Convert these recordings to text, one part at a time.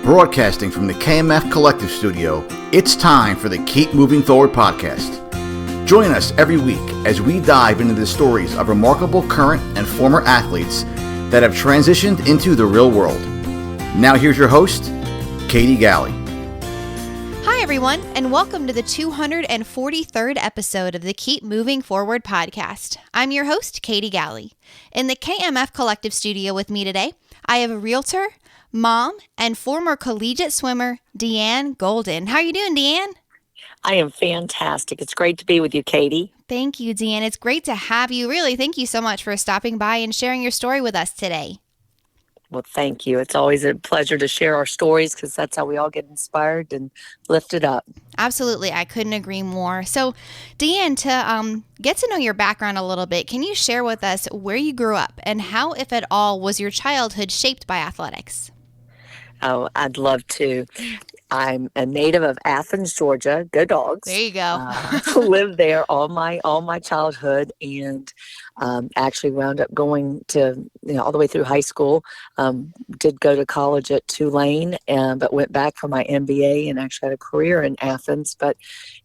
Broadcasting from the KMF Collective Studio, it's time for the Keep Moving Forward podcast. Join us every week as we dive into the stories of remarkable current and former athletes that have transitioned into the real world. Now here's your host, Katie Galley. Hi everyone, and welcome to the 243rd episode of the Keep Moving Forward podcast. I'm your host, Katie Galley. In the KMF Collective Studio with me today, I have a realtor, mom, and former collegiate swimmer, DeAnn Golden. How are you doing, DeAnn? I am fantastic. It's great to be with you, Katie. Thank you, DeAnn. It's great to have you. Really, thank you so much for stopping by and sharing your story with us today. Well, thank you. It's always a pleasure to share our stories because that's how we all get inspired and lifted up. Absolutely. I couldn't agree more. So, DeAnn, to get to know your background a little bit, can you share with us where you grew up and how, if at all, was your childhood shaped by athletics? Oh, I'd love to. I'm a native of Athens, Georgia. Go Dogs! There you go. Lived there all my childhood, and actually wound up going to all the way through high school. Did go to college at Tulane, but went back for my MBA and actually had a career in Athens. But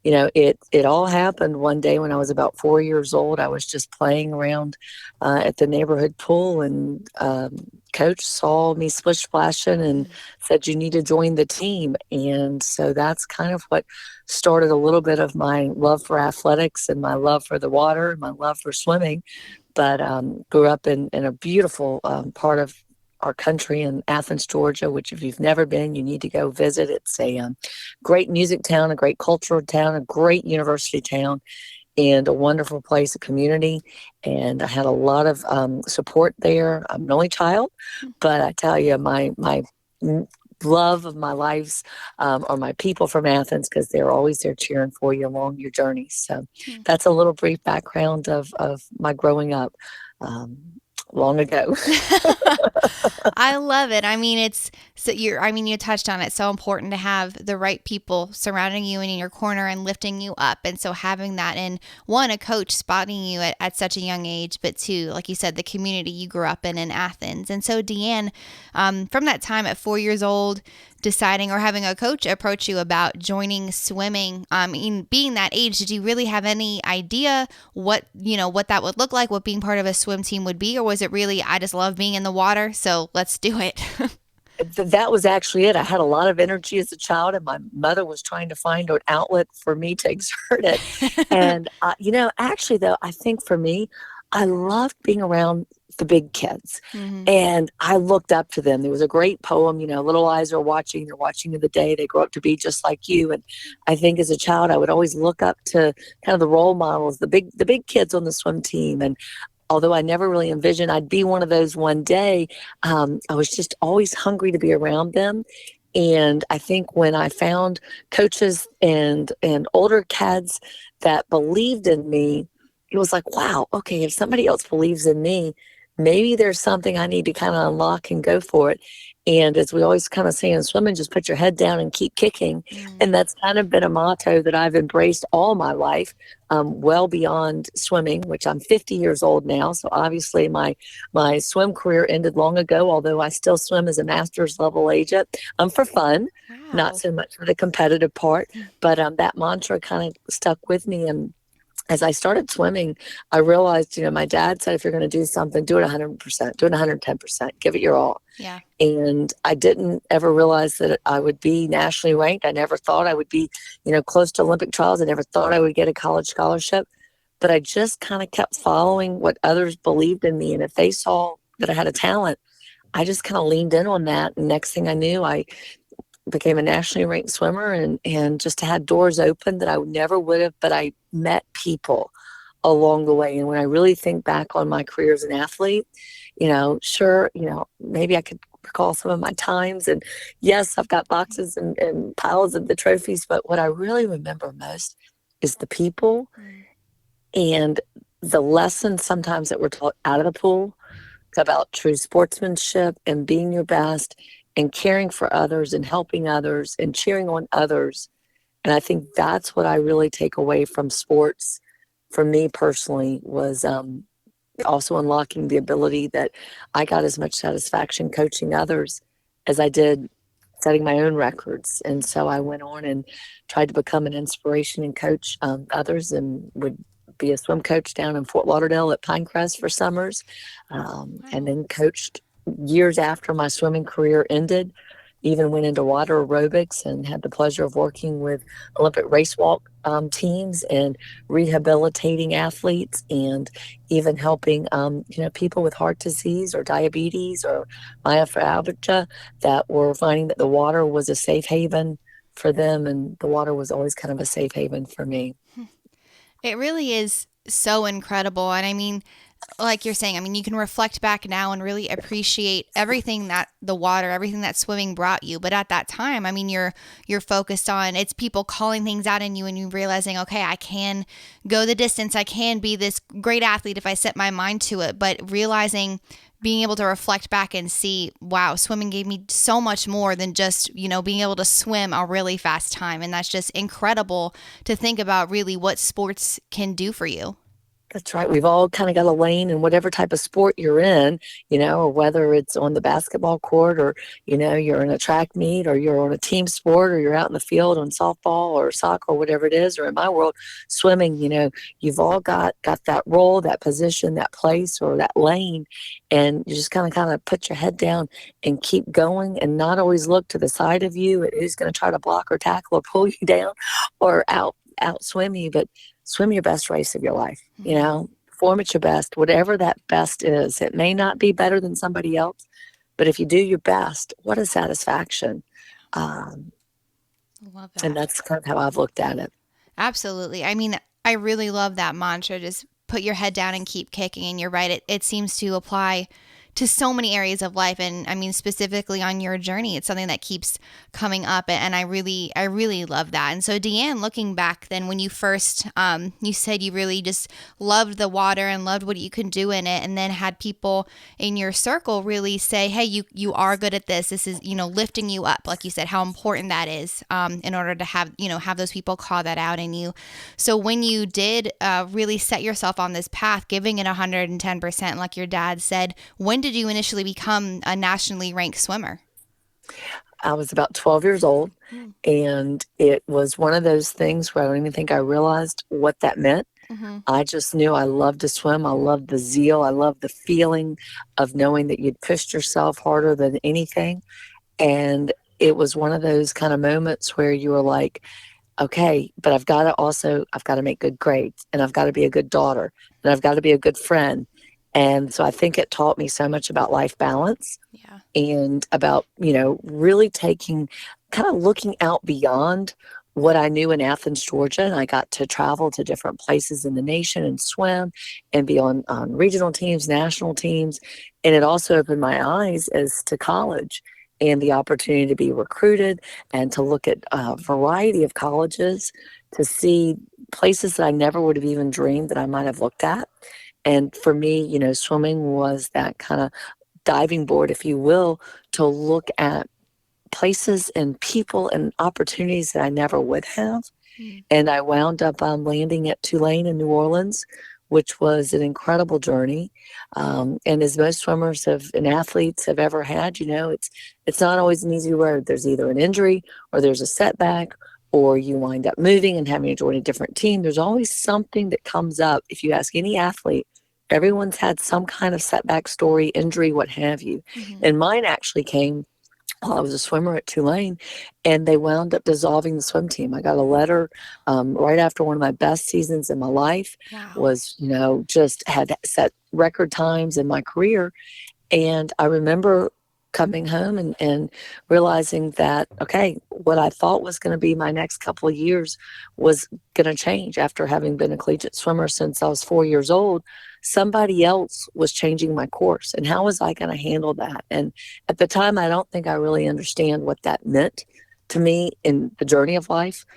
it all happened one day when I was about 4 years old. I was just playing around at the neighborhood pool, and coach saw me splish splashing and said, "You need to join the team." And so that's kind of what started a little bit of my love for athletics and my love for the water, my love for swimming. But grew up in a beautiful part of our country in Athens, Georgia, which if you've never been, you need to go visit. It's a great music town, a great cultural town, a great university town, and a wonderful place, a community. And I had a lot of support there. I'm an only child, but I tell you, my love of my lives are my people from Athens, because they're always there cheering for you along your journey. So that's a little brief background of my growing up long ago. I love it. I mean, you touched on it. So important to have the right people surrounding you and in your corner and lifting you up. And so having that in one, a coach spotting you at such a young age, but two, like you said, the community you grew up in Athens. And so DeAnn, from that time at 4 years old, deciding or having a coach approach you about joining swimming, in being that age, did you really have any idea what that would look like, what being part of a swim team would be? Or was it really, I just love being in the water, so let's do it? That was actually it. I had a lot of energy as a child, and my mother was trying to find an outlet for me to exert it. And, actually, though, I think for me, I loved being around the big kids. Mm-hmm. And I looked up to them. There was a great poem, little eyes are watching, they're watching in the day, they grow up to be just like you. And I think as a child, I would always look up to kind of the role models, the big kids on the swim team. And although I never really envisioned I'd be one of those one day, I was just always hungry to be around them. And I think when I found coaches and older kids that believed in me, it was like, wow, okay, if somebody else believes in me, maybe there's something I need to kind of unlock and go for it. And as we always kind of say in swimming, just put your head down and keep kicking. And that's kind of been a motto that I've embraced all my life, well beyond swimming, which I'm 50 years old now. So obviously my swim career ended long ago, although I still swim as a master's level agent for fun, not so much for the competitive part. But that mantra kind of stuck with me. And as I started swimming, I realized, my dad said, if you're going to do something, do it 100%, do it 110%, give it your all. Yeah. And I didn't ever realize that I would be nationally ranked. I never thought I would be, close to Olympic trials. I never thought I would get a college scholarship, but I just kind of kept following what others believed in me. And if they saw that I had a talent, I just kind of leaned in on that. And next thing I knew, I became a nationally ranked swimmer and just had doors open that I never would have, but I met people along the way. And when I really think back on my career as an athlete, sure, maybe I could recall some of my times, and yes, I've got boxes and piles of the trophies, but what I really remember most is the people and the lessons sometimes that were taught out of the pool about true sportsmanship and being your best and caring for others and helping others and cheering on others. And I think that's what I really take away from sports for me personally, was also unlocking the ability that I got as much satisfaction coaching others as I did setting my own records. And so I went on and tried to become an inspiration and coach others, and would be a swim coach down in Fort Lauderdale at Pinecrest for summers. And Wow. then coached years after my swimming career ended, even went into water aerobics and had the pleasure of working with Olympic race walk teams and rehabilitating athletes, and even helping people with heart disease or diabetes or myofibrosis that were finding that the water was a safe haven for them, and the water was always kind of a safe haven for me. It really is so incredible. And I mean, like you're saying, I mean, you can reflect back now and really appreciate everything that the water, everything that swimming brought you. But at that time, I mean, you're focused on it's people calling things out in you, and you realizing, okay, I can go the distance. I can be this great athlete if I set my mind to it. But realizing, being able to reflect back and see, wow, swimming gave me so much more than just, being able to swim a really fast time. And that's just incredible to think about, really what sports can do for you. That's right. We've all kind of got a lane in whatever type of sport you're in, or whether it's on the basketball court, or, you're in a track meet, or you're on a team sport, or you're out in the field on softball or soccer or whatever it is, or in my world, swimming, you've all got that role, that position, that place, or that lane. And you just kind of put your head down and keep going, and not always look to the side of you at who's going to try to block or tackle or pull you down or out swim you, but swim your best race of your life. Perform at your best, whatever that best is. It may not be better than somebody else, but if you do your best, what a satisfaction. Um, Love and that. that's kind of how I've looked at it. Absolutely. I mean, I really love that mantra. Just put your head down and keep kicking. And you're right. It seems to apply to so many areas of life. And I mean, specifically on your journey, it's something that keeps coming up. And I really love that. And so, DeAnn, looking back then, when you first, you said you really just loved the water and loved what you can do in it, and then had people in your circle really say, hey, you are good at this. This is, lifting you up. Like you said, how important that is, in order to have those people call that out in you. So when you did really set yourself on this path, giving it 110%, like your dad said, when did you initially become a nationally ranked swimmer? I was about 12 years old, and it was one of those things where I don't even think I realized what that meant. Mm-hmm. I just knew I loved to swim. I loved the zeal. I loved the feeling of knowing that you'd pushed yourself harder than anything. And it was one of those kind of moments where you were like, okay, but I've got to make good grades, and I've got to be a good daughter, and I've got to be a good friend. And so I think it taught me so much about life balance, Yeah. and about, really kind of looking out beyond what I knew in Athens, Georgia. And I got to travel to different places in the nation and swim and be on regional teams, national teams. And it also opened my eyes as to college and the opportunity to be recruited and to look at a variety of colleges, to see places that I never would have even dreamed that I might have looked at. And for me, swimming was that kind of diving board, if you will, to look at places and people and opportunities that I never would have. Mm. And I wound up landing at Tulane in New Orleans, which was an incredible journey. And as most swimmers and athletes have ever had, it's not always an easy road. There's either an injury, or there's a setback, or you wind up moving and having to join a different team. There's always something that comes up. If you ask any athlete, everyone's had some kind of setback story, injury, what have you. Mm-hmm. And mine actually came while I was a swimmer at Tulane, and they wound up dissolving the swim team. I got a letter right after one of my best seasons in my life. Wow. Was, just had set record times in my career. And I remember coming home and realizing that, okay, what I thought was going to be my next couple of years was going to change. After having been a collegiate swimmer since I was 4 years old, somebody else was changing my course. And how was I going to handle that? And at the time, I don't think I really understand what that meant to me in the journey of life.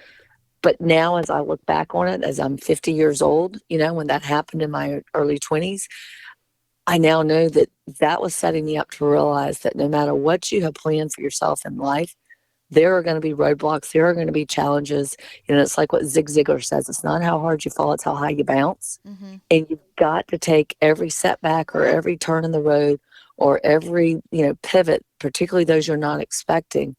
But now, as I look back on it, as I'm 50 years old, when that happened in my early 20s, I now know that that was setting me up to realize that no matter what you have planned for yourself in life, there are going to be roadblocks. There are going to be challenges. It's like what Zig Ziglar says. It's not how hard you fall, it's how high you bounce. Mm-hmm. And you've got to take every setback or every turn in the road or every, pivot, particularly those you're not expecting,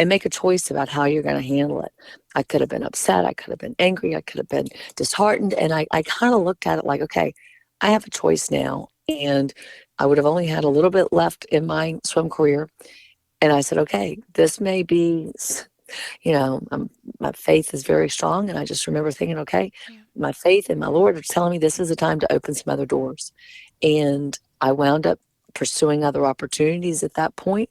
and make a choice about how you're going to handle it. I could have been upset. I could have been angry. I could have been disheartened. And I kind of looked at it like, okay, I have a choice now. And I would have only had a little bit left in my swim career. And I said, okay, this may be, my faith is very strong. And I just remember thinking, okay, my faith and my Lord are telling me this is a time to open some other doors. And I wound up pursuing other opportunities at that point.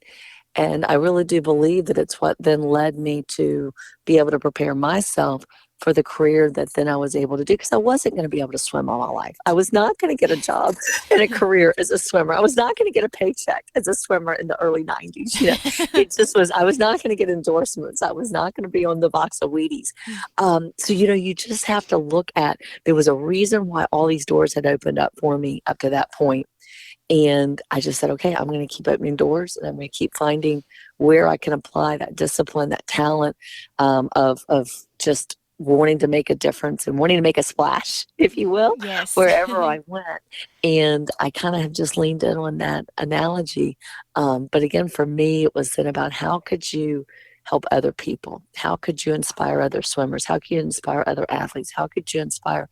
And I really do believe that it's what then led me to be able to prepare myself for the career that then I was able to do, because I wasn't going to be able to swim all my life. I was not going to get a job in a career as a swimmer. I was not going to get a paycheck as a swimmer in the early 90s. It just was, I was not going to get endorsements. I was not going to be on the box of Wheaties. So, you just have to look at, there was a reason why all these doors had opened up for me up to that point. And I just said, okay, I'm going to keep opening doors, and I'm going to keep finding where I can apply that discipline, that talent of just wanting to make a difference and wanting to make a splash, if you will, wherever I went. And I kind of have just leaned in on that analogy. But again, for me, it was then about how could you help other people? How could you inspire other swimmers? How could you inspire other athletes? How could you inspire,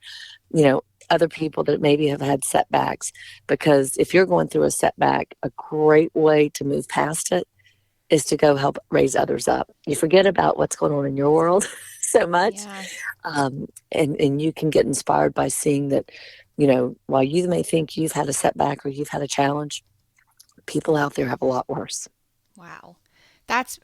other people that maybe have had setbacks? Because if you're going through a setback, a great way to move past it is to go help raise others up. You forget about what's going on in your world so much. And you can get inspired by seeing that, while you may think you've had a setback or you've had a challenge, people out there have a lot worse. Wow. That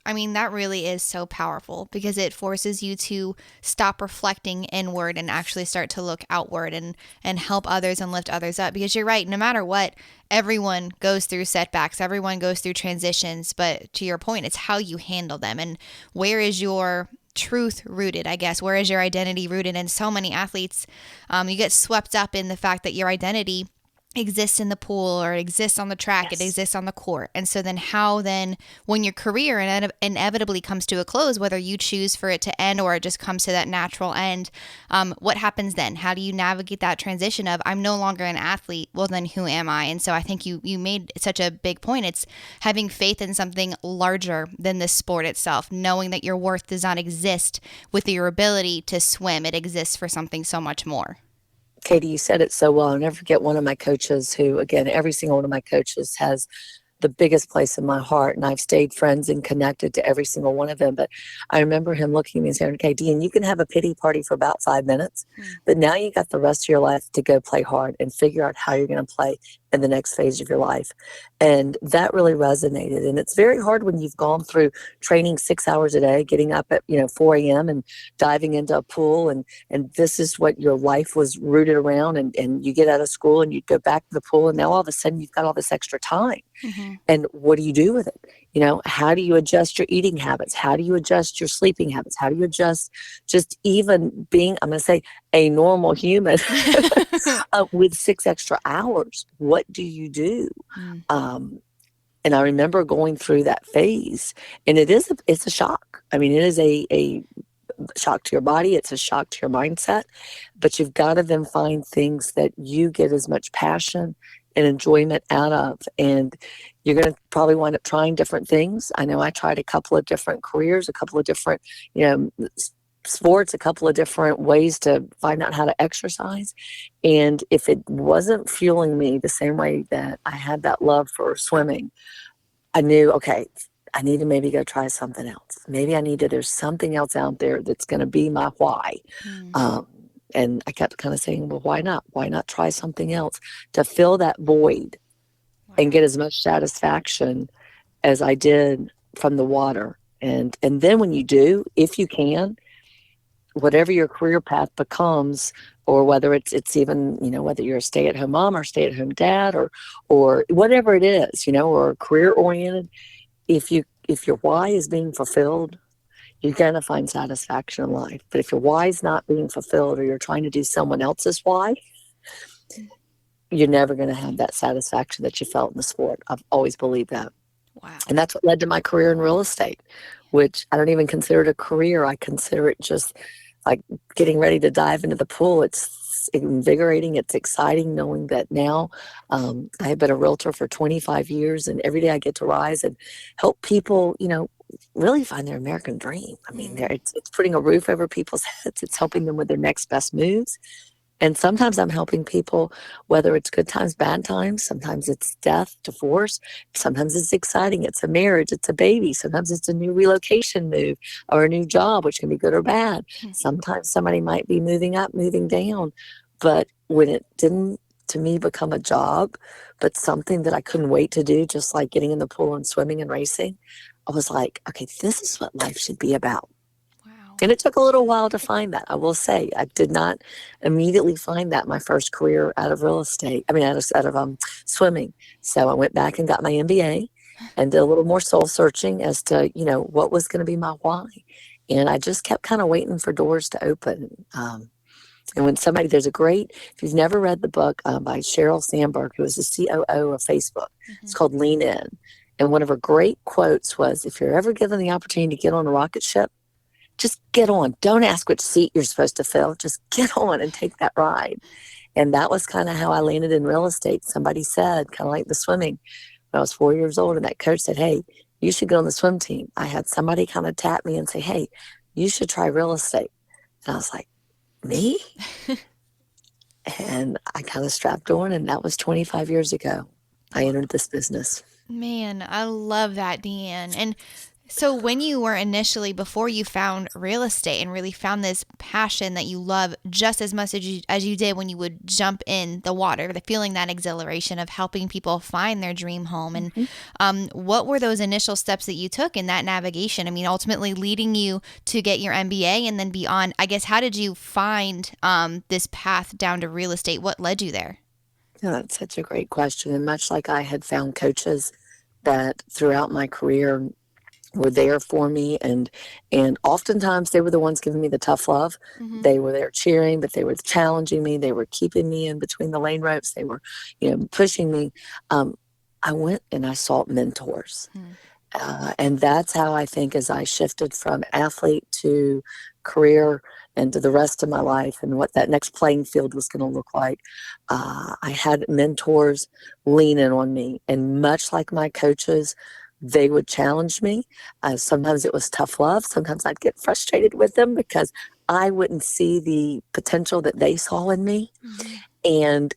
really is so powerful, because it forces you to stop reflecting inward and actually start to look outward and help others and lift others up. Because you're right, no matter what, everyone goes through setbacks, everyone goes through transitions, but to your point, it's how you handle them and where is your truth rooted, I guess. Where is your identity rooted? And so many athletes, you get swept up in the fact that your identity exists in the pool or exists on the track, it exists on the court. And so then when your career inevitably comes to a close, whether you choose for it to end or it just comes to that natural end, what happens then? How do you navigate that transition of, I'm no longer an athlete, well then who am I? And so I think you made such a big point. It's having faith in something larger than the sport itself, knowing that your worth does not exist with your ability to swim. It exists for something so much more. Katie, you said it so well. I'll never forget one of my coaches who, again, every single one of my coaches has the biggest place in my heart, and I've stayed friends and connected to every single one of them. But I remember him looking at me and saying, okay, DeAnn, you can have a pity party for about 5 minutes, but now you got the rest of your life to go play hard and figure out how you're going to play in the next phase of your life. And that really resonated. And it's very hard when you've gone through training 6 hours a day, getting up at 4 a.m. and diving into a pool, and this is what your life was rooted around, and you get out of school and you go back to the pool, and now all of a sudden you've got all this extra time. And what do you do with it? How do you adjust your eating habits? How do you adjust your sleeping habits? How do you adjust just even being, I'm going to say, a normal human with 6 extra hours? What do you do? And I remember going through that phase, and it's a shock. It is a shock to your body. It's a shock to your mindset, but you've got to then find things that you get as much passion and enjoyment out of. And you're going to probably wind up trying different things. I know I tried a couple of different careers, a couple of different, sports, a couple of different ways to find out how to exercise. And if it wasn't fueling me the same way that I had that love for swimming, I knew, okay, I need to maybe go try something else. Maybe there's something else out there that's going to be my why. And I kept kind of saying, well, why not? Why not try something else to fill that void and get as much satisfaction as I did from the water? And then when you do, if you can, whatever your career path becomes, or whether it's even, whether you're a stay-at-home mom or stay-at-home dad or whatever it is, or career-oriented, if your why is being fulfilled, you're going to find satisfaction in life. But if your why is not being fulfilled, or you're trying to do someone else's why, you're never going to have that satisfaction that you felt in the sport. I've always believed that. Wow. And that's what led to my career in real estate, which I don't even consider it a career. I consider it just like getting ready to dive into the pool. It's invigorating. It's exciting knowing that now I have been a realtor for 25 years, and every day I get to rise and help people, really find their American dream. I mean, Mm. it's putting a roof over people's heads. It's helping them with their next best moves. And sometimes I'm helping people, whether it's good times, bad times. Sometimes it's death, divorce. Sometimes it's exciting. It's a marriage. It's a baby. Sometimes it's a new relocation move or a new job, which can be good or bad. Sometimes somebody might be moving up, moving down. But when it didn't, to me, become a job, but something that I couldn't wait to do, just like getting in the pool and swimming and racing, I was like, okay, this is what life should be about. Wow. And it took a little while to find that. I will say I did not immediately find that my first career out of real estate. I mean, out of swimming. So I went back and got my MBA and did a little more soul searching as to what was going to be my why. And I just kept kind of waiting for doors to open. And when there's a great, if you've never read the book by Sheryl Sandberg, who was the COO of Facebook, it's called Lean In. And one of her great quotes was, if you're ever given the opportunity to get on a rocket ship, just get on. Don't ask which seat you're supposed to fill. Just get on and take that ride. And that was kind of how I landed in real estate. Somebody said, kind of like the swimming, when I was 4 years old, and that coach said, hey, you should go on the swim team. I had somebody kind of tap me and say, hey, you should try real estate. And I was like, me? And I kind of strapped on, and that was 25 years ago. I entered this business. Man, I love that, DeAnn. And so when you were initially, before you found real estate and really found this passion that you love just as much as you did when you would jump in the water, the feeling that exhilaration of helping people find their dream home. And what were those initial steps that you took in that navigation? I mean, ultimately leading you to get your MBA and then beyond. I guess, how did you find this path down to real estate? What led you there? Yeah, that's such a great question. And much like I had found coaches that throughout my career were there for me, and oftentimes they were the ones giving me the tough love. They were there cheering, but they were challenging me. They were keeping me in between the lane ropes. They were pushing me. I went and I sought mentors. And that's how I think, as I shifted from athlete to career and to the rest of my life and what that next playing field was going to look like, I had mentors leaning on me. And much like my coaches, they would challenge me. Sometimes it was tough love. Sometimes I'd get frustrated with them because I wouldn't see the potential that they saw in me. And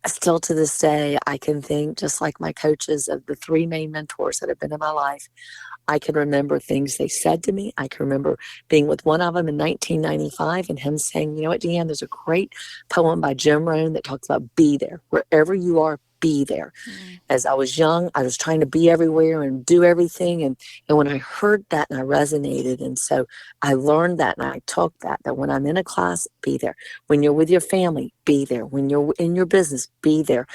still to this day, I can think, just like my coaches, of the three main mentors that have been in my life. I can remember things they said to me. I can remember being with one of them in 1995 and him saying, you know what, DeAnn, there's a great poem by Jim Rohn that talks about be there. Wherever you are, be there. As I was young, I was trying to be everywhere and do everything. And when I heard that, and I resonated. And so I learned that, and I took that when I'm in a class, be there. When you're with your family, be there. When you're in your business, be there.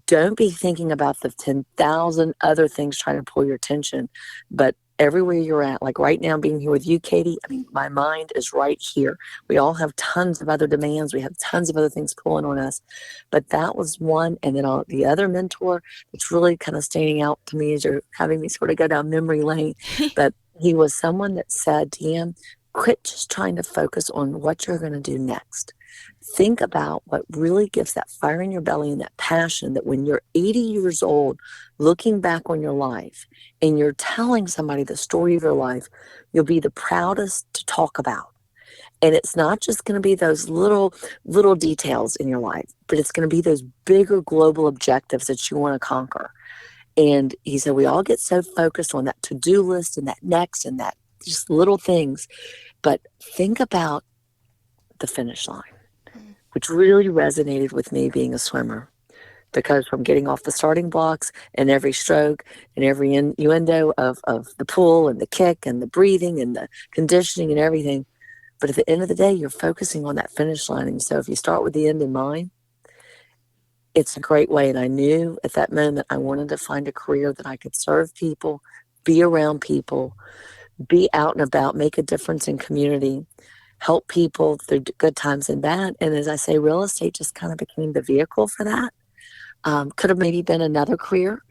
Don't be thinking about the 10,000 other things trying to pull your attention, but everywhere you're at, like right now being here with you, Katie, I mean, my mind is right here. We all have tons of other demands. We have tons of other things pulling on us. But that was one. And then the other mentor that's really kind of standing out to me as you're having me sort of go down memory lane. But he was someone that said, DeAnn, quit just trying to focus on what you're going to do next. Think about what really gives that fire in your belly and that passion, that when you're 80 years old, looking back on your life and you're telling somebody the story of your life, you'll be the proudest to talk about. And it's not just going to be those little details in your life, but it's going to be those bigger global objectives that you want to conquer. And he said, we all get so focused on that to-do list and that next and that just little things. But think about the finish line, which really resonated with me being a swimmer. Because from getting off the starting blocks and every stroke and every innuendo of the pull and the kick and the breathing and the conditioning and everything, but at the end of the day, you're focusing on that finish line. And so if you start with the end in mind, it's a great way. And I knew at that moment I wanted to find a career that I could serve people, be around people, be out and about, make a difference in community, help people through good times and bad. And as I say, real estate just kind of became the vehicle for that. Could have maybe been another career,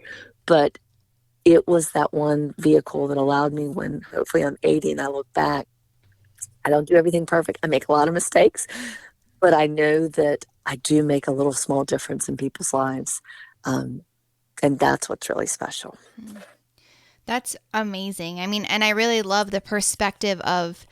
but it was that one vehicle that allowed me, when hopefully I'm 80 and I look back, I don't do everything perfect. I make a lot of mistakes, but I know that I do make a little small difference in people's lives. And that's what's really special. That's amazing. I mean, and I really love the perspective of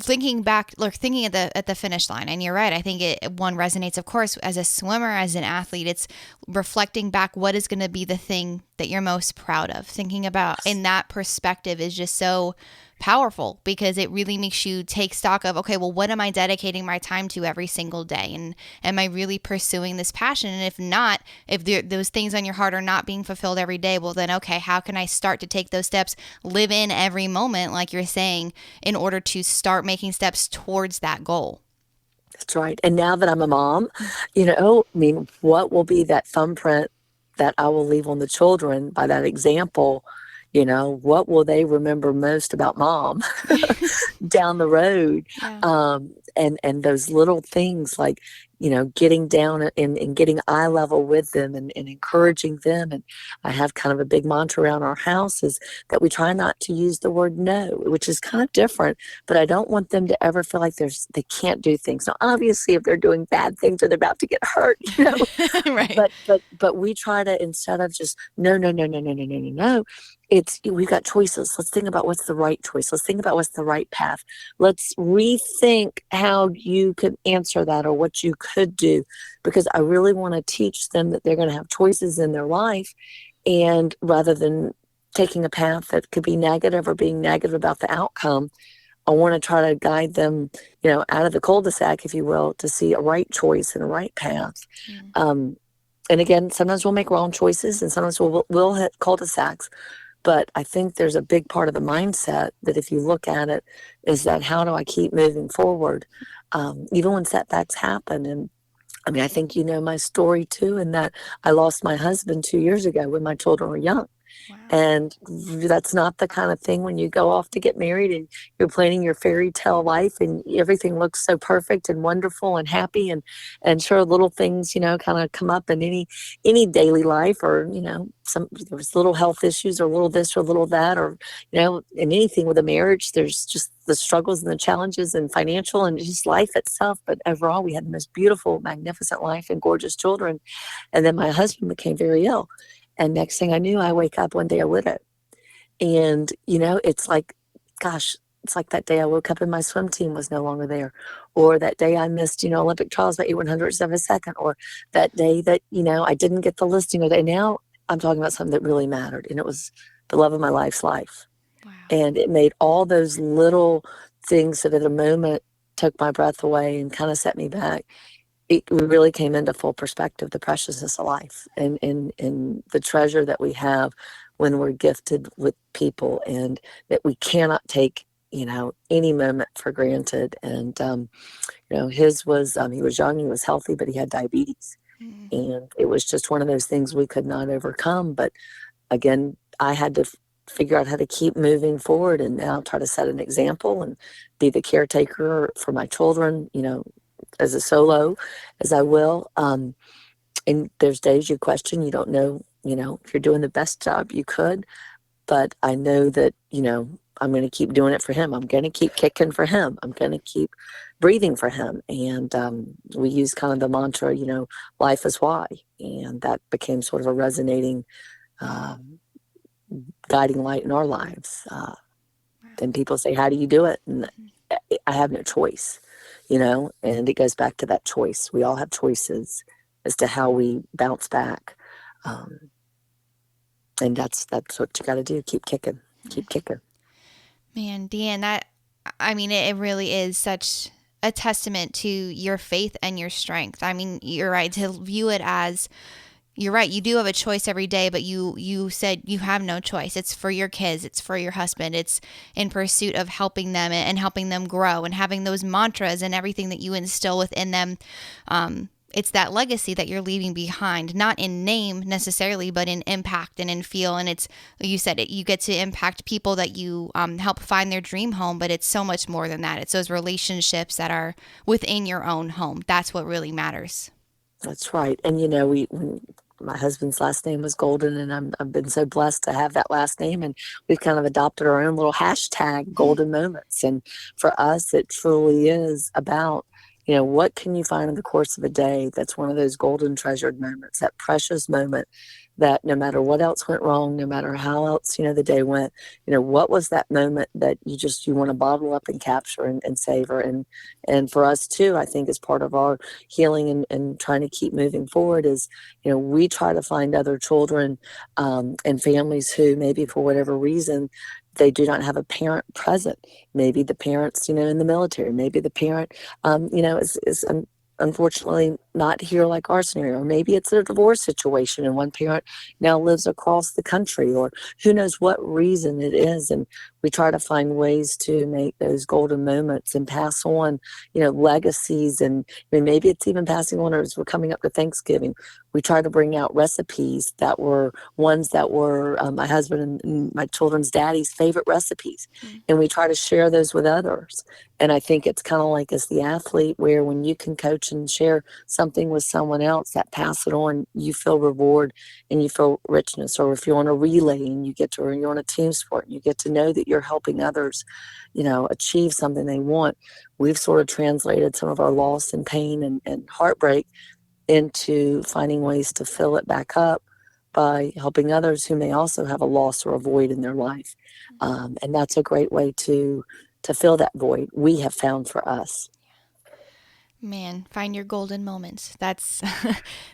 thinking back, like thinking at the finish line. And you're right. I think one resonates, of course, as a swimmer, as an athlete. It's reflecting back what is going to be the thing that you're most proud of. Thinking about in that perspective is just so powerful, because it really makes you take stock of, okay, well, what am I dedicating my time to every single day? And am I really pursuing this passion? And if not, if those things on your heart are not being fulfilled every day, well, then, okay, how can I start to take those steps, live in every moment, like you're saying, in order to start making steps towards that goal? That's right. And now that I'm a mom, I mean, what will be that thumbprint that I will leave on the children by that example? What will they remember most about mom down the road? Yeah. And those little things like, getting down and getting eye level with them and encouraging them. And I have kind of a big mantra around our house is that we try not to use the word no, which is kind of different, but I don't want them to ever feel like they can't do things. Now, obviously, if they're doing bad things or they're about to get hurt, Right. but we try to, instead of just no, no, no, no, no, no, no, no, no, we've got choices. Let's think about what's the right choice. Let's think about what's the right path. Let's rethink how you could answer that or what you could do, because I really want to teach them that they're going to have choices in their life, and rather than taking a path that could be negative or being negative about the outcome, I want to try to guide them, out of the cul-de-sac, if you will, to see a right choice and a right path. And again, sometimes we'll make wrong choices and sometimes we'll hit cul-de-sacs. But I think there's a big part of the mindset that, if you look at it, is that how do I keep moving forward, even when setbacks happen? And I mean, I think my story too, in that I lost my husband 2 years ago when my children were young. Wow. And that's not the kind of thing when you go off to get married and you're planning your fairy tale life and everything looks so perfect and wonderful and happy. And sure, little things, kind of come up in any daily life, or, there was little health issues or a little this or a little that, or, in anything with a marriage, there's just the struggles and the challenges and financial and just life itself. But overall, we had the most beautiful, magnificent life and gorgeous children. And then my husband became very ill. And next thing I knew, I wake up one day a widow. And, it's like, gosh, it's like that day I woke up and my swim team was no longer there. Or that day I missed, Olympic trials by 8/100ths of a second. Or that day that, I didn't get the listing. Or now I'm talking about something that really mattered. And it was the love of my life's life. Wow. And it made all those little things that at a moment took my breath away and kind of set me back. It really came into full perspective, the preciousness of life and the treasure that we have when we're gifted with people, and that we cannot take, any moment for granted. And, his was, he was young, he was healthy, but he had diabetes. And it was just one of those things we could not overcome. But again, I had to figure out how to keep moving forward and now try to set an example and be the caretaker for my children, as a solo as I will. And there's days you question, you don't know, if you're doing the best job you could, but I know that, I'm going to keep doing it for him. I'm going to keep kicking for him. I'm going to keep breathing for him. And we use kind of the mantra, life is why. And that became sort of a resonating guiding light in our lives. Then people say, how do you do it? And I have no choice. And it goes back to that choice. We all have choices as to how we bounce back. And that's what you got to do. Keep kicking. Man, DeAnn, it really is such a testament to your faith and your strength. I mean, you're right to view it as, you're right, you do have a choice every day, but you said you have no choice. It's for your kids. It's for your husband. It's in pursuit of helping them and helping them grow and having those mantras and everything that you instill within them. It's that legacy that you're leaving behind, not in name necessarily, but in impact and in feel. And it's, you said it, you get to impact people that you help find their dream home, but it's so much more than that. It's those relationships that are within your own home. That's what really matters. That's right. And, my husband's last name was Golden, and I've been so blessed to have that last name. And we've kind of adopted our own little hashtag, Golden Moments. And for us, it truly is about, What can you find in the course of a day that's one of those golden treasured moments, that precious moment that no matter what else went wrong, no matter how else, the day went, what was that moment that you want to bottle up and capture and savor? And for us too, I think as part of our healing and trying to keep moving forward is, we try to find other children and families who maybe for whatever reason, they do not have a parent present. Maybe the parents, in the military, maybe the parent, is unfortunately not here like our scenario. Or maybe it's a divorce situation and one parent now lives across the country, or who knows what reason it is. And we try to find ways to make those golden moments and pass on, legacies. And maybe it's even passing on, or as we're coming up to Thanksgiving, we try to bring out recipes that were ones that were my husband and my children's daddy's favorite recipes. And we try to share those with others. And I think it's kind of like as the athlete, where when you can coach and share something with someone else, that pass it on, you feel reward and you feel richness. Or if you're on a relay and or you're on a team sport and you get to know that you're helping others, achieve something they want. We've sort of translated some of our loss and pain and heartbreak into finding ways to fill it back up by helping others who may also have a loss or a void in their life. And that's a great way to fill that void we have found for us. Man, find your golden moments. That's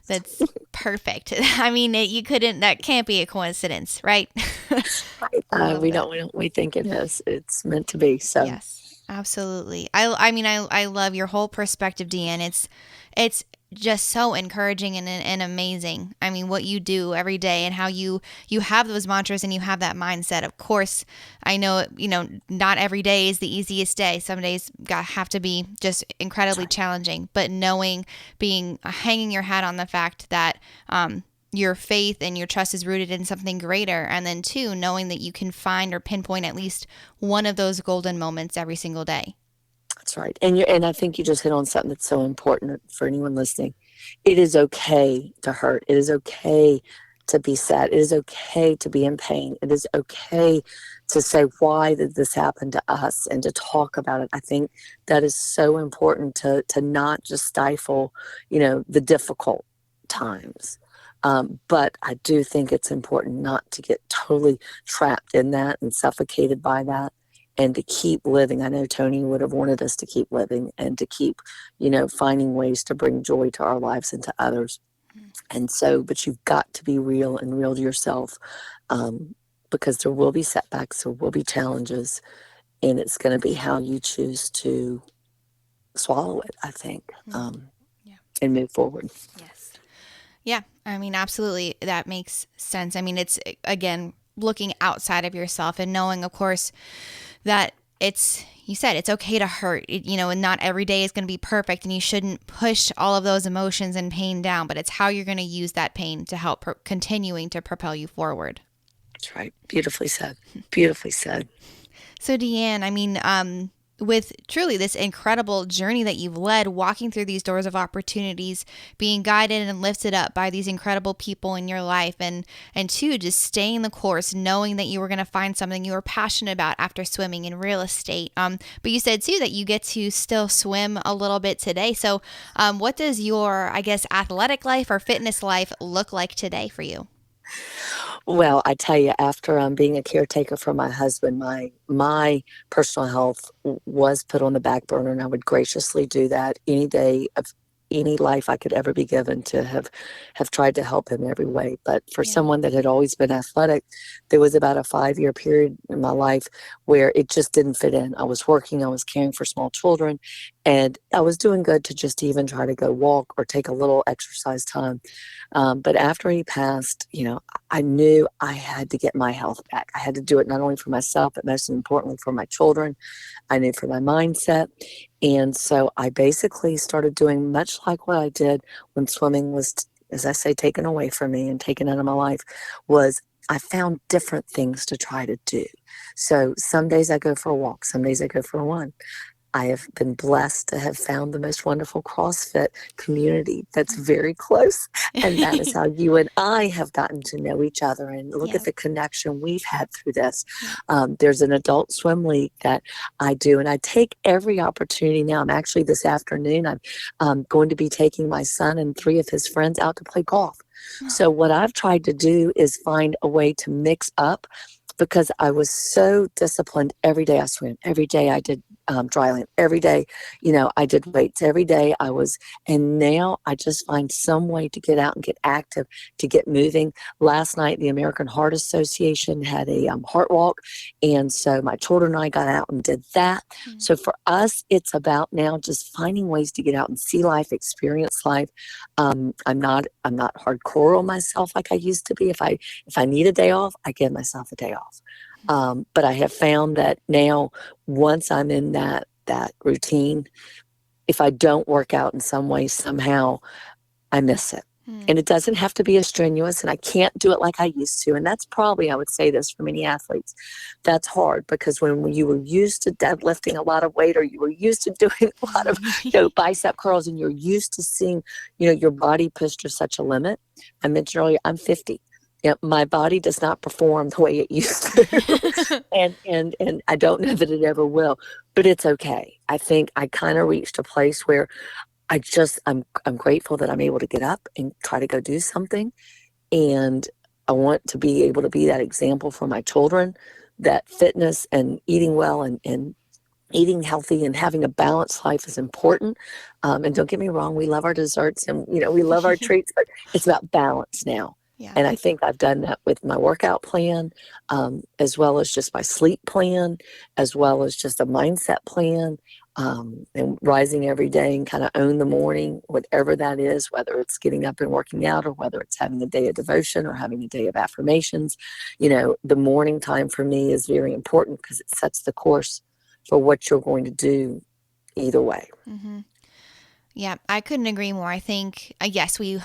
that's perfect. I mean, that can't be a coincidence, right? Love that. We think it is. It's meant to be. So Yes, absolutely. I love your whole perspective, DeAnn. It's just so encouraging and amazing. I mean, what you do every day and how you have those mantras and you have that mindset. Of course, I know, not every day is the easiest day. Some days have to be just incredibly challenging, but hanging your hat on the fact that, your faith and your trust is rooted in something greater. And then two, knowing that you can find or pinpoint at least one of those golden moments every single day. That's right. And I think you just hit on something that's so important for anyone listening. It is okay to hurt. It is okay to be sad. It is okay to be in pain. It is okay to say, why did this happen to us, and to talk about it. I think that is so important to not just stifle, the difficult times. But I do think it's important not to get totally trapped in that and suffocated by that, and to keep living. I know Tony would have wanted us to keep living and to keep, finding ways to bring joy to our lives and to others. And so, but you've got to be real and real to yourself, because there will be setbacks, there will be challenges, and it's going to be how you choose to swallow it, I think, and move forward. Yes. Yeah, I mean, absolutely. That makes sense. I mean, it's, again, looking outside of yourself and knowing, of course, that you said it's okay to hurt, and not every day is going to be perfect, and you shouldn't push all of those emotions and pain down, but it's how you're going to use that pain to help continuing to propel you forward. That's right. Beautifully said. Beautifully said. So DeAnn, I mean, with truly this incredible journey that you've led, walking through these doors of opportunities, being guided and lifted up by these incredible people in your life, and two, just staying the course, knowing that you were going to find something you were passionate about after swimming in real estate. But you said too that you get to still swim a little bit today. So what does your, I guess, athletic life or fitness life look like today for you? Well, I tell you, after being a caretaker for my husband, my personal health was put on the back burner, and I would graciously do that any day of any life I could ever be given, to have tried to help him every way. But for someone that had always been athletic, there was about a 5-year period in my life where it just didn't fit in. I was working, I was caring for small children, and I was doing good to just even try to go walk or take a little exercise time. But after he passed, I knew I had to get my health back. I had to do it not only for myself, but most importantly for my children. I knew for my mindset. And so I basically started doing much like what I did when swimming was, as I say, taken away from me and taken out of my life, was I found different things to try to do. So some days I go for a walk, some days I go for a run. I have been blessed to have found the most wonderful CrossFit community that's very close. And that is how you and I have gotten to know each other, and look at Yep. the connection we've had through this. Yep. There's an adult swim league that I do, and I take every opportunity now. I'm actually this afternoon, I'm going to be taking my son and 3 of his friends out to play golf. So what I've tried to do is find a way to mix up, because I was so disciplined. Every day I swam. Every day I did dry land. Every day, I did weights. Every day and now I just find some way to get out and get active, to get moving. Last night, the American Heart Association had a heart walk. And so my children and I got out and did that. So for us, it's about now just finding ways to get out and see life, experience life. I'm not hardcore on myself like I used to be. If I need a day off, I give myself a day off. But I have found that now, once I'm in that routine, if I don't work out in some way, somehow I miss it. And it doesn't have to be as strenuous, and I can't do it like I used to. And that's probably, I would say this for many athletes, that's hard, because when you were used to deadlifting a lot of weight, or you were used to doing a lot of bicep curls, and you're used to seeing your body pushed to such a limit. I mentioned earlier, I'm 50. My body does not perform the way it used to. and I don't know that it ever will, but it's okay. I think I kind of reached a place where I'm grateful that I'm able to get up and try to go do something. And I want to be able to be that example for my children, that fitness and eating well and eating healthy and having a balanced life is important. And don't get me wrong, we love our desserts and, we love our treats, but it's about balance now. Yeah. And I think I've done that with my workout plan, as well as just my sleep plan, as well as just a mindset plan, and rising every day and kind of own the morning, whatever that is, whether it's getting up and working out, or whether it's having a day of devotion or having a day of affirmations. The morning time for me is very important, because it sets the course for what you're going to do either way. Mm-hmm. Yeah, I couldn't agree more. I think, yes, we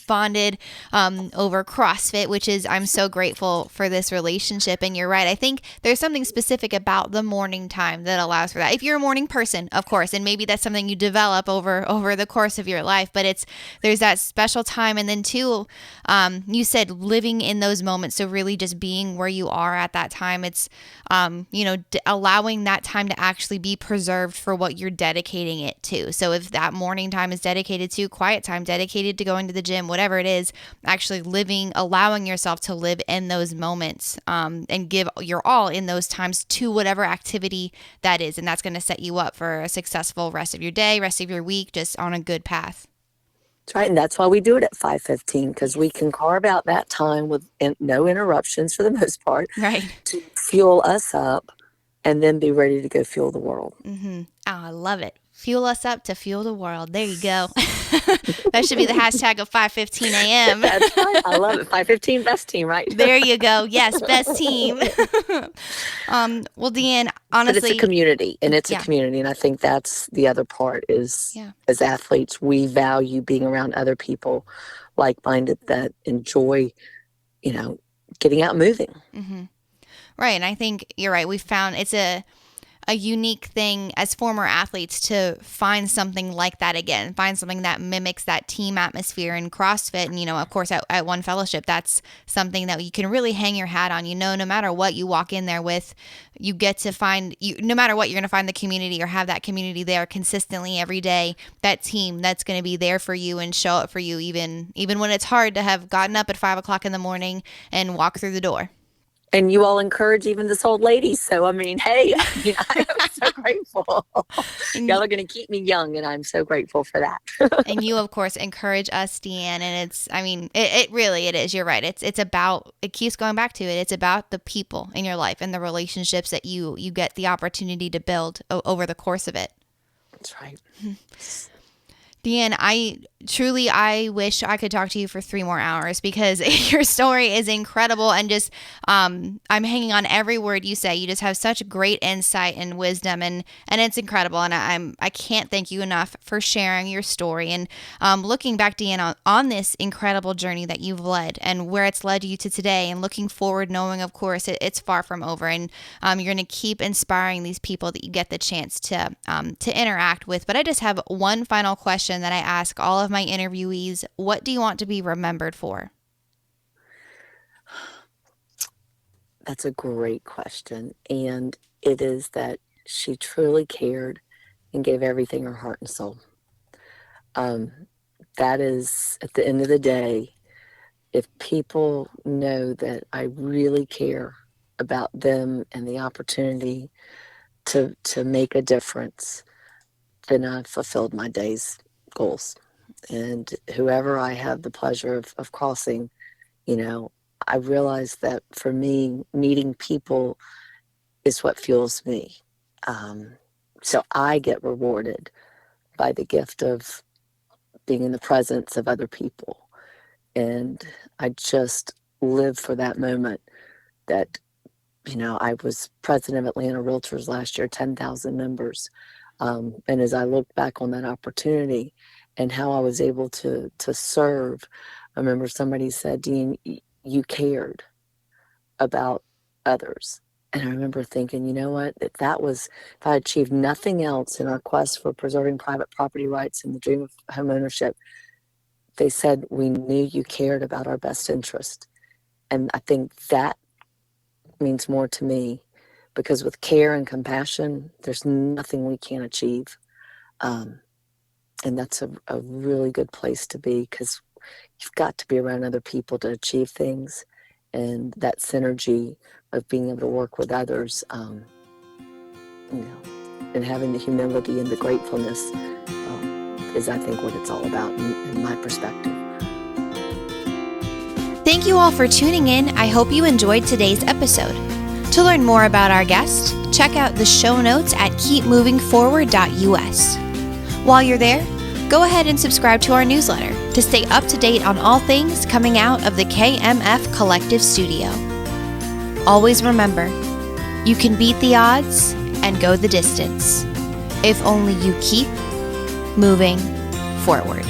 bonded over CrossFit, which is, I'm so grateful for this relationship. And you're right. I think there's something specific about the morning time that allows for that. If you're a morning person, of course, and maybe that's something you develop over the course of your life, but there's that special time. And then too, you said living in those moments. So really just being where you are at that time. It's, allowing that time to actually be preserved for what you're dedicating it to. So if that morning time is dedicated to quiet time, dedicated to going to the gym, whatever it is, actually allowing yourself to live in those moments, and give your all in those times to whatever activity that is. And that's going to set you up for a successful rest of your day, rest of your week, just on a good path. That's right. And that's why we do it at 5:15, because we can carve out that time with no interruptions for the most part, right, to fuel us up and then be ready to go fuel the world. Mm-hmm. Oh, I love it. Fuel us up to fuel the world. There you go. That should be the hashtag of 5:15 a.m. That's right. I love it. 5:15, best team, right? There you go. Yes, best team. Well, DeAnn, honestly. But it's a community, and it's Yeah. a community. And I think that's the other part is, Yeah. as athletes, we value being around other people like-minded that enjoy, getting out and moving. Mm-hmm. Right. And I think you're right. We found it's a unique thing as former athletes to find something like that again, find something that mimics that team atmosphere in CrossFit. And, of course, at One Fellowship, that's something that you can really hang your hat on. No matter what you walk in there with, you get to find, no matter what, you're going to find the community or have that community there consistently every day, that team that's going to be there for you and show up for you, even when it's hard to have gotten up at 5 o'clock in the morning and walk through the door. And you all encourage even this old lady. So, hey, I'm so grateful. Y'all are going to keep me young, and I'm so grateful for that. And you, of course, encourage us, DeAnn. And it really is. You're right. It keeps going back to it. It's about the people in your life and the relationships that you get the opportunity to build over the course of it. That's right. DeAnn, I truly, I wish I could talk to you for 3 more hours because your story is incredible. And just, I'm hanging on every word you say. You just have such great insight and wisdom, and it's incredible. And I can't thank you enough for sharing your story and looking back, DeAnn, on this incredible journey that you've led and where it's led you to today, and looking forward, knowing, of course, it's far from over. And you're going to keep inspiring these people that you get the chance to interact with. But I just have one final question that I ask all of my interviewees. What do you want to be remembered for? That's a great question. And it is that she truly cared and gave everything, her heart and soul. That is, at the end of the day, if people know that I really care about them and the opportunity to make a difference, then I've fulfilled my day's goals. And whoever I have the pleasure of crossing, I realize that for me, meeting people is what fuels me. So I get rewarded by the gift of being in the presence of other people. And I just live for that moment that, I was president of Atlanta Realtors last year, 10,000 members. And as I look back on that opportunity and how I was able to serve, I remember somebody said, "DeAnn, you cared about others." And I remember thinking, you know what, if I achieved nothing else in our quest for preserving private property rights and the dream of home ownership, they said, we knew you cared about our best interest. And I think that means more to me, because with care and compassion, there's nothing we can't achieve. And that's a really good place to be, because you've got to be around other people to achieve things. And that synergy of being able to work with others, and having the humility and the gratefulness is, I think, what it's all about in my perspective. Thank you all for tuning in. I hope you enjoyed today's episode. To learn more about our guest, check out the show notes at keepmovingforward.us. While you're there, go ahead and subscribe to our newsletter to stay up to date on all things coming out of the KMF Collective Studio. Always remember, you can beat the odds and go the distance if only you keep moving forward.